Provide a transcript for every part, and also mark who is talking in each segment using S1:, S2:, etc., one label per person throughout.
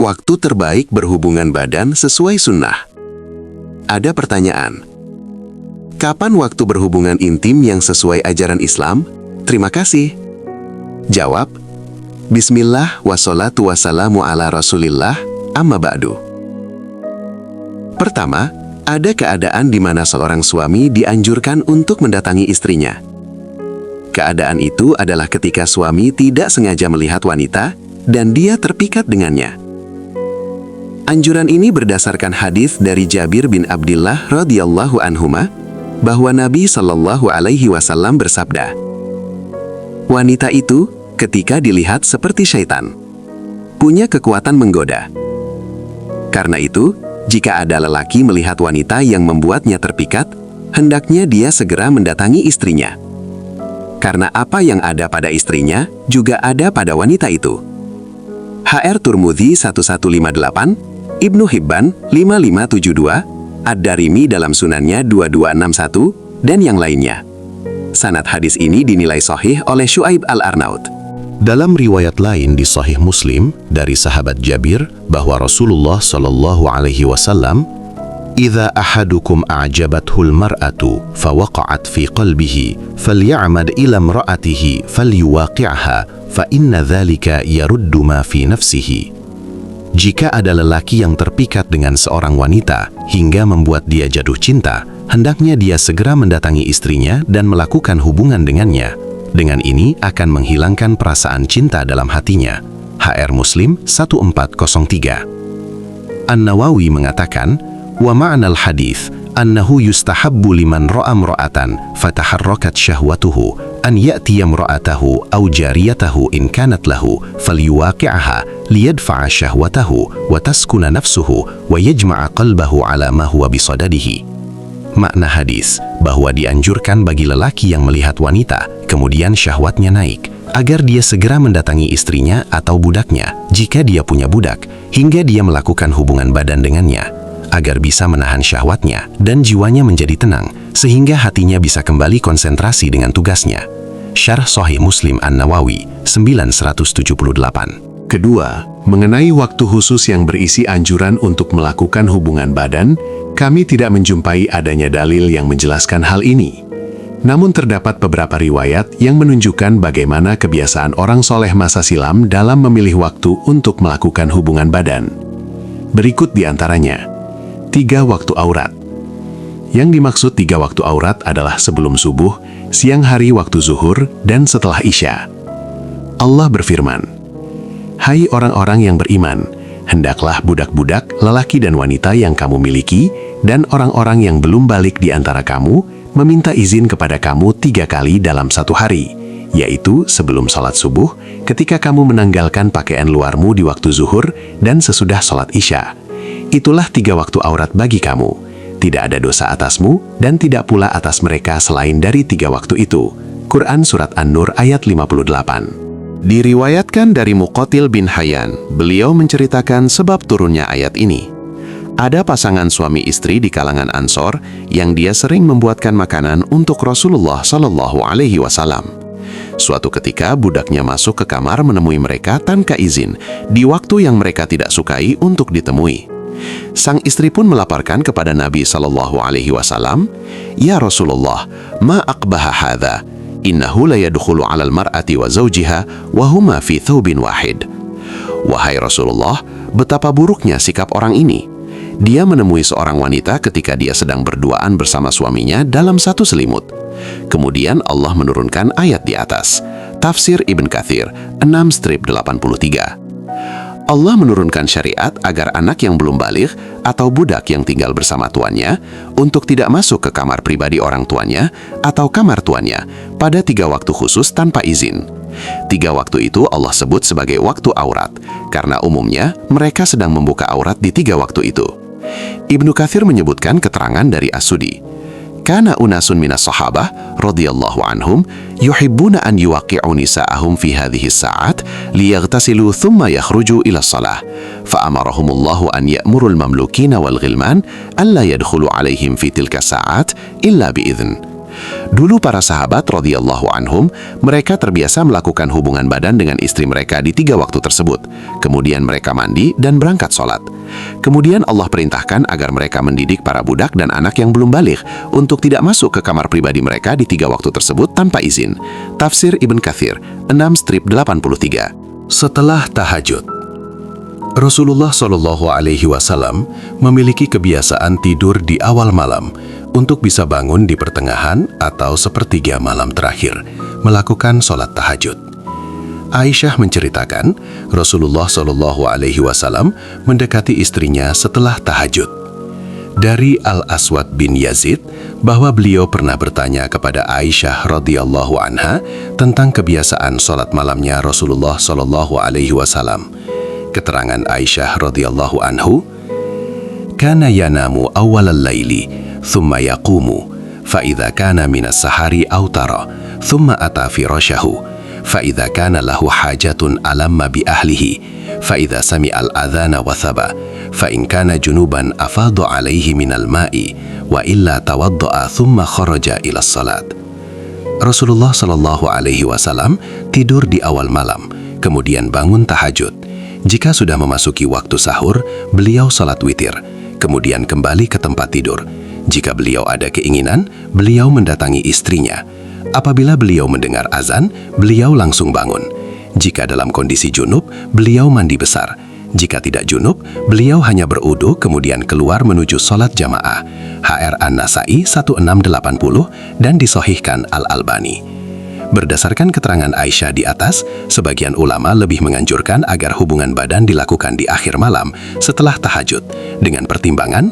S1: Waktu terbaik berhubungan badan sesuai sunnah. Ada pertanyaan. Kapan waktu berhubungan intim yang sesuai ajaran Islam? Terima kasih. Jawab. Bismillah wassalatu wassalamu ala rasulillah, amma ba'du. Pertama, ada keadaan di mana seorang suami dianjurkan untuk mendatangi istrinya. Keadaan itu adalah ketika suami tidak sengaja melihat wanita dan dia terpikat dengannya. Anjuran ini berdasarkan hadis dari Jabir bin Abdullah radhiyallahu anhuma bahwa Nabi Shallallahu alaihi wasallam bersabda, "Wanita itu ketika dilihat seperti syaitan, punya kekuatan menggoda. Karena itu, jika ada lelaki melihat wanita yang membuatnya terpikat, hendaknya dia segera mendatangi istrinya. Karena apa yang ada pada istrinya juga ada pada wanita itu." HR Turmudzi 1158, Ibnu Hibban 5572, Ad-Darimi dalam Sunannya 2261, dan yang lainnya. Sanad hadis ini dinilai sahih oleh Syuaib Al-Arnaud.
S2: Dalam riwayat lain di Sahih Muslim dari sahabat Jabir bahwa Rasulullah Shallallahu alaihi wasallam, "Idza ahadukum a'jabathul mar'atu fawaqa'at fi qalbihi faly'amad ila imra'atihi falyuwaqi'ha fa inna dzalika yaruddu ma fi nafsihi." Jika ada lelaki yang terpikat dengan seorang wanita hingga membuat dia jatuh cinta, hendaknya dia segera mendatangi istrinya dan melakukan hubungan dengannya. Dengan ini akan menghilangkan perasaan cinta dalam hatinya. HR Muslim 1403. An-Nawawi mengatakan, "Wa ma'nal hadits annahu yustahabbu liman ra'a imra'atan fataharrakat syahwatuhu an ya'tiya imra'atahu aw jariyatahu in kanat lahu falyuwaqi'aha liyadfa'a syahwatahu wa taskuna nafsuhu wa yajma'a qalbahu ala ma huwa bisadadihi." Makna hadis bahwa dianjurkan bagi lelaki yang melihat wanita kemudian syahwatnya naik agar dia segera mendatangi istrinya atau budaknya jika dia punya budak hingga dia melakukan hubungan badan dengannya agar bisa menahan syahwatnya dan jiwanya menjadi tenang, sehingga hatinya bisa kembali konsentrasi dengan tugasnya. Syarh Sahih Muslim An-Nawawi 978.
S1: Kedua, mengenai waktu khusus yang berisi anjuran untuk melakukan hubungan badan, kami tidak menjumpai adanya dalil yang menjelaskan hal ini. Namun terdapat beberapa riwayat yang menunjukkan bagaimana kebiasaan orang soleh masa silam dalam memilih waktu untuk melakukan hubungan badan. Berikut diantaranya. 3 waktu aurat. Yang dimaksud 3 waktu aurat adalah sebelum subuh, siang hari waktu zuhur, dan setelah isya. Allah berfirman, "Hai orang-orang yang beriman, hendaklah budak-budak, lelaki dan wanita yang kamu miliki, dan orang-orang yang belum balik di antara kamu, meminta izin kepada kamu 3 kali dalam satu hari, yaitu sebelum sholat subuh, ketika kamu menanggalkan pakaian luarmu di waktu zuhur, dan sesudah sholat isya. Itulah 3 waktu aurat bagi kamu. Tidak ada dosa atasmu, dan tidak pula atas mereka selain dari 3 waktu itu." Quran Surat An-Nur ayat 58. Diriwayatkan dari Muqatil bin Hayyan, beliau menceritakan sebab turunnya ayat ini. Ada pasangan suami istri di kalangan Ansor yang dia sering membuatkan makanan untuk Rasulullah Shallallahu alaihi wasallam. Suatu ketika budaknya masuk ke kamar menemui mereka tanpa izin di waktu yang mereka tidak sukai untuk ditemui. Sang istri pun melaporkan kepada Nabi Shallallahu alaihi wasallam, "Ya Rasulullah, ma aqbaha hadza? Innahu la yadkhulu 'alal mar'ati wa zawjiha wa huma fi thawbin wahid." Wahai Rasulullah, betapa buruknya sikap orang ini. Dia menemui seorang wanita ketika dia sedang berduaan bersama suaminya dalam satu selimut. Kemudian Allah menurunkan ayat di atas. Tafsir Ibn Katsir 6-83. Allah menurunkan syariat agar anak yang belum baligh atau budak yang tinggal bersama tuannya untuk tidak masuk ke kamar pribadi orang tuanya atau kamar tuannya pada 3 waktu khusus tanpa izin. 3 waktu itu Allah sebut sebagai waktu aurat, karena umumnya mereka sedang membuka aurat di 3 waktu itu. Ibnu Katsir menyebutkan keterangan dari As-Sudi. Kana unasun minas sahabah radhiyallahu anhum yuhibbuna an yuwaqi'u nisa'ahum fi hadhihi as-sa'at liyaghtasilu thumma yakhruju ila as-salah fa amarahumullahu an ya'muru al-mamlukina wal ghilman alla yadkhulu 'alaihim fi tilka as-sa'at illa bi'idhn. Dulu para sahabat radhiyallahu anhum, mereka terbiasa melakukan hubungan badan dengan istri mereka di 3 waktu tersebut. Kemudian mereka mandi dan berangkat sholat. Kemudian Allah perintahkan agar mereka mendidik para budak dan anak yang belum baligh untuk tidak masuk ke kamar pribadi mereka di 3 waktu tersebut tanpa izin. Tafsir Ibn Katsir 6/83.
S2: Setelah tahajud, Rasulullah Shallallahu Alaihi Wasallam memiliki kebiasaan tidur di awal malam untuk bisa bangun di pertengahan atau sepertiga malam terakhir melakukan sholat tahajud. Aisyah menceritakan, Rasulullah Shallallahu Alaihi Wasallam mendekati istrinya setelah tahajud. Dari Al-Aswad bin Yazid, bahwa beliau pernah bertanya kepada Aisyah radhiyallahu anha tentang kebiasaan sholat malamnya Rasulullah Shallallahu Alaihi Wasallam. Keterangan Aisyah radhiyallahu anhu, "Kana yanamu awalal laili, thumma yaqumu, fa idza kana minas sahari autara, thumma ata firashahu, fa idza kana lahu hajatun alamma bi ahlihi, fa idza sami'al adhana wa thaba, fa in kana junuban afadha alaihi minal ma'i, wa illa tawadda'a thumma kharaja ila salat." Rasulullah Shallallahu Alaihi Wasallam tidur di awal malam, kemudian bangun tahajud. Jika sudah memasuki waktu sahur, beliau salat witir, kemudian kembali ke tempat tidur. Jika beliau ada keinginan, beliau mendatangi istrinya. Apabila beliau mendengar azan, beliau langsung bangun. Jika dalam kondisi junub, beliau mandi besar. Jika tidak junub, beliau hanya berwudu kemudian keluar menuju sholat jamaah. HR An-Nasai 1680 dan disahihkan Al-Albani. Berdasarkan keterangan Aisyah di atas, sebagian ulama lebih menganjurkan agar hubungan badan dilakukan di akhir malam setelah tahajud, dengan pertimbangan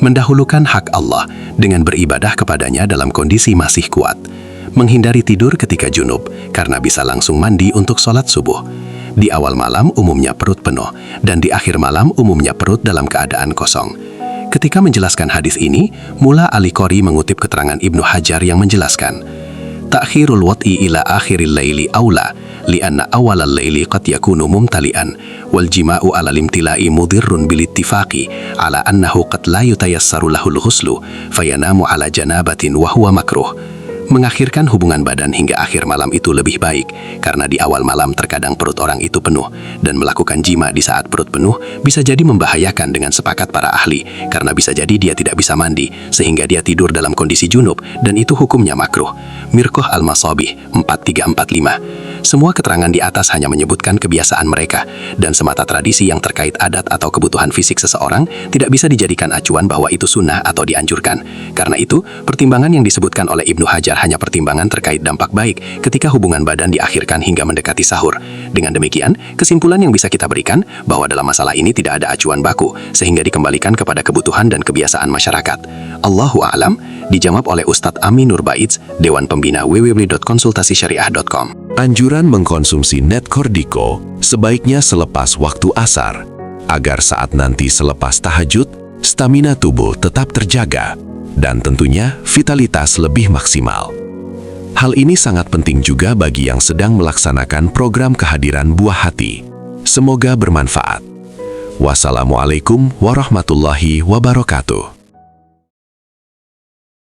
S2: mendahulukan hak Allah dengan beribadah kepadanya dalam kondisi masih kuat, menghindari tidur ketika junub karena bisa langsung mandi untuk sholat subuh. Di awal malam umumnya perut penuh, dan di akhir malam umumnya perut dalam keadaan kosong. Ketika menjelaskan hadis ini, Mula Al-Qori mengutip keterangan Ibnu Hajar yang menjelaskan, "Ta'khirul wat'i ila akhiril laili aula, lianna awalal laili qad yakunu mumtali'an, wal jima'u ala limtila'i mudirrun bil ittifaqi ala annahu qad la yutayassaru lahul ghuslu, fayanamu ala janabatin wa huwa makruh." Mengakhirkan hubungan badan hingga akhir malam itu lebih baik, karena di awal malam terkadang perut orang itu penuh, dan melakukan jima di saat perut penuh bisa jadi membahayakan dengan sepakat para ahli, karena bisa jadi dia tidak bisa mandi, sehingga dia tidur dalam kondisi junub, dan itu hukumnya makruh. Mirqah Al-Masabih 4345. Semua keterangan di atas hanya menyebutkan kebiasaan mereka, dan semata tradisi yang terkait adat atau kebutuhan fisik seseorang tidak bisa dijadikan acuan bahwa itu sunnah atau dianjurkan. Karena itu, pertimbangan yang disebutkan oleh Ibnu Hajar hanya pertimbangan terkait dampak baik ketika hubungan badan diakhirkan hingga mendekati sahur. Dengan demikian, kesimpulan yang bisa kita berikan bahwa dalam masalah ini tidak ada acuan baku, sehingga dikembalikan kepada kebutuhan dan kebiasaan masyarakat. Allahu a'lam, dijawab oleh Ustadz Ami Nur Baitz, Dewan Pembina www.konsultasisyariah.com.
S1: Anjuran mengkonsumsi Netcordiko sebaiknya selepas waktu asar, agar saat nanti selepas tahajud, stamina tubuh tetap terjaga, dan tentunya vitalitas lebih maksimal. Hal ini sangat penting juga bagi yang sedang melaksanakan program kehadiran buah hati. Semoga bermanfaat. Wassalamualaikum warahmatullahi wabarakatuh.